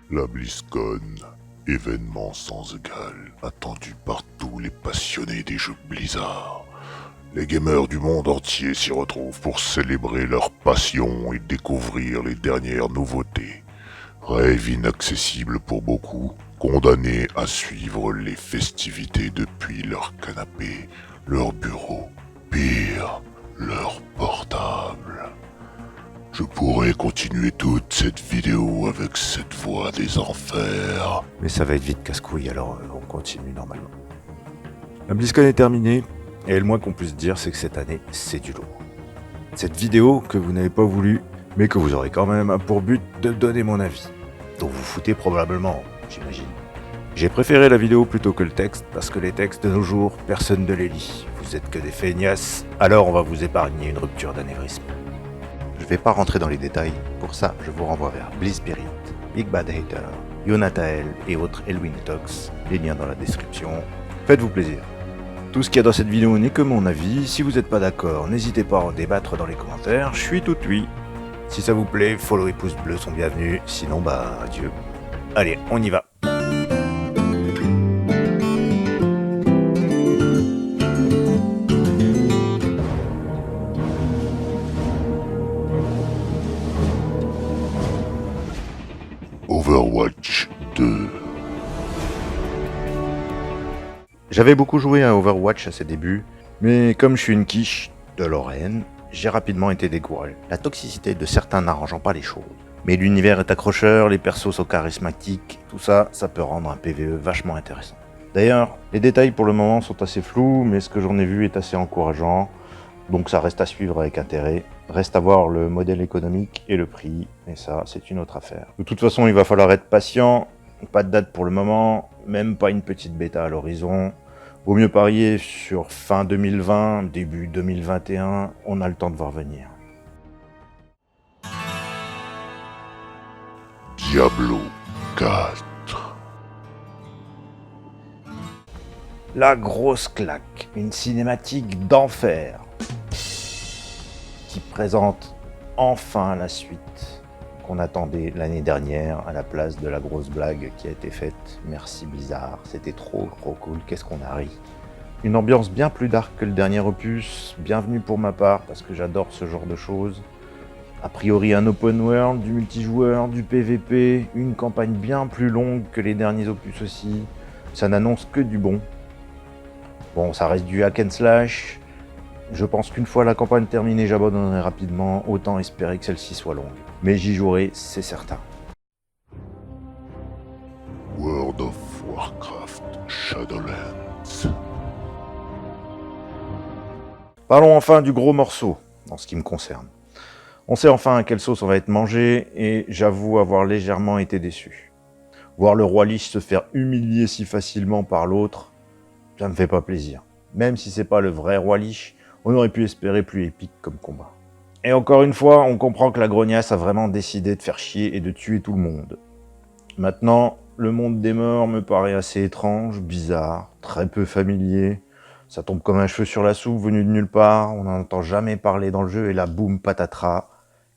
La BlizzCon, événement sans égal, attendu par tous les passionnés des jeux Blizzard. Les gamers du monde entier s'y retrouvent pour célébrer leur passion et découvrir les dernières nouveautés. Rêve inaccessible pour beaucoup, condamnés à suivre les festivités depuis leur canapé, leur bureau, pire, leur portable. Je pourrais continuer toute cette vidéo avec cette voix des enfers. Mais ça va être vite casse-couille, alors on continue normalement. La BlizzCon est terminée, et le moins qu'on puisse dire, c'est que cette année, c'est du lourd. Cette vidéo que vous n'avez pas voulu, mais que vous aurez quand même pour but de donner mon avis, dont vous foutez probablement, j'imagine. J'ai préféré la vidéo plutôt que le texte, parce que les textes de nos jours, personne ne les lit. Vous êtes que des feignasses, alors on va vous épargner une rupture d'anévrisme. Je vais pas rentrer dans les détails, pour ça je vous renvoie vers BlizzSpirit, Big Bad Hater, Yonatael et autres Elwin Tox, les liens dans la description. Faites-vous plaisir. Tout ce qu'il y a dans cette vidéo n'est que mon avis, si vous n'êtes pas d'accord, n'hésitez pas à en débattre dans les commentaires, je suis tout oui. Si ça vous plaît, follow et pouces bleus sont bienvenus, sinon bah adieu. Allez, on y va. Overwatch 2. J'avais beaucoup joué à Overwatch à ses débuts, mais comme je suis une quiche de Lorraine, j'ai rapidement été découragé. La toxicité de certains n'arrangeant pas les choses. Mais l'univers est accrocheur, les persos sont charismatiques, tout ça, ça peut rendre un PvE vachement intéressant. D'ailleurs, les détails pour le moment sont assez flous, mais ce que j'en ai vu est assez encourageant, donc ça reste à suivre avec intérêt. Reste à voir le modèle économique et le prix, et ça, c'est une autre affaire. De toute façon, il va falloir être patient, pas de date pour le moment, même pas une petite bêta à l'horizon. Vaut mieux parier sur fin 2020, début 2021, on a le temps de voir venir. Diablo 4. La grosse claque, une cinématique d'enfer qui présente enfin la suite qu'on attendait l'année dernière à la place de la grosse blague qui a été faite. Merci Blizzard, c'était trop cool, qu'est-ce qu'on a ri. Une ambiance bien plus dark que le dernier opus, bienvenue pour ma part parce que j'adore ce genre de choses. A priori un open world, du multijoueur, du PVP, une campagne bien plus longue que les derniers opus aussi, ça n'annonce que du bon. Bon, ça reste du hack and slash. Je pense qu'une fois la campagne terminée, j'abandonnerai rapidement, autant espérer que celle-ci soit longue. Mais j'y jouerai, c'est certain. World of Warcraft Shadowlands. Parlons enfin du gros morceau, en ce qui me concerne. On sait enfin à quelle sauce on va être mangé, et j'avoue avoir légèrement été déçu. Voir le roi Lich se faire humilier si facilement par l'autre, ça me fait pas plaisir. Même si c'est pas le vrai roi Lich, on aurait pu espérer plus épique comme combat. Et encore une fois, on comprend que la grognasse a vraiment décidé de faire chier et de tuer tout le monde. Maintenant, le monde des morts me paraît assez étrange, bizarre, très peu familier. Ça tombe comme un cheveu sur la soupe, venu de nulle part, on n'en entend jamais parler dans le jeu, et là, boum, patatras,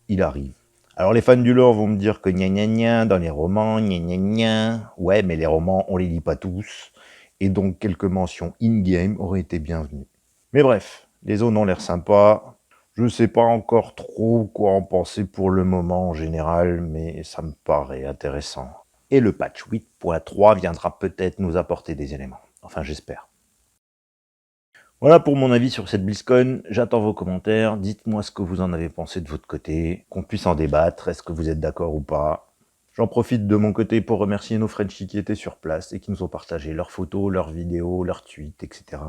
il arrive. Alors les fans du lore vont me dire que gna gna gna, dans les romans, gna gna gna. Ouais, mais les romans, on les lit pas tous, et donc quelques mentions in-game auraient été bienvenues. Mais bref, les zones ont l'air sympas. Je sais pas encore trop quoi en penser pour le moment en général, mais ça me paraît intéressant. Et le patch 8.3 viendra peut-être nous apporter des éléments. Enfin, j'espère. Voilà pour mon avis sur cette BlizzCon. J'attends vos commentaires. Dites-moi ce que vous en avez pensé de votre côté, qu'on puisse en débattre. Est-ce que vous êtes d'accord ou pas? J'en profite de mon côté pour remercier nos Frenchies qui étaient sur place et qui nous ont partagé leurs photos, leurs vidéos, leurs tweets, etc.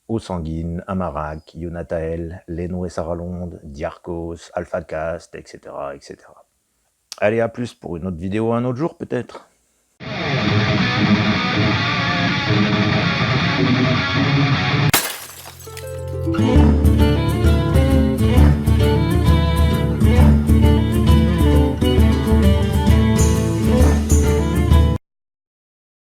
Au Sanguine, Amarak, Yonatael, Leno et Sarah Londe, Diarcos, AlphaCast, etc., etc. Allez, à plus pour une autre vidéo un autre jour peut-être.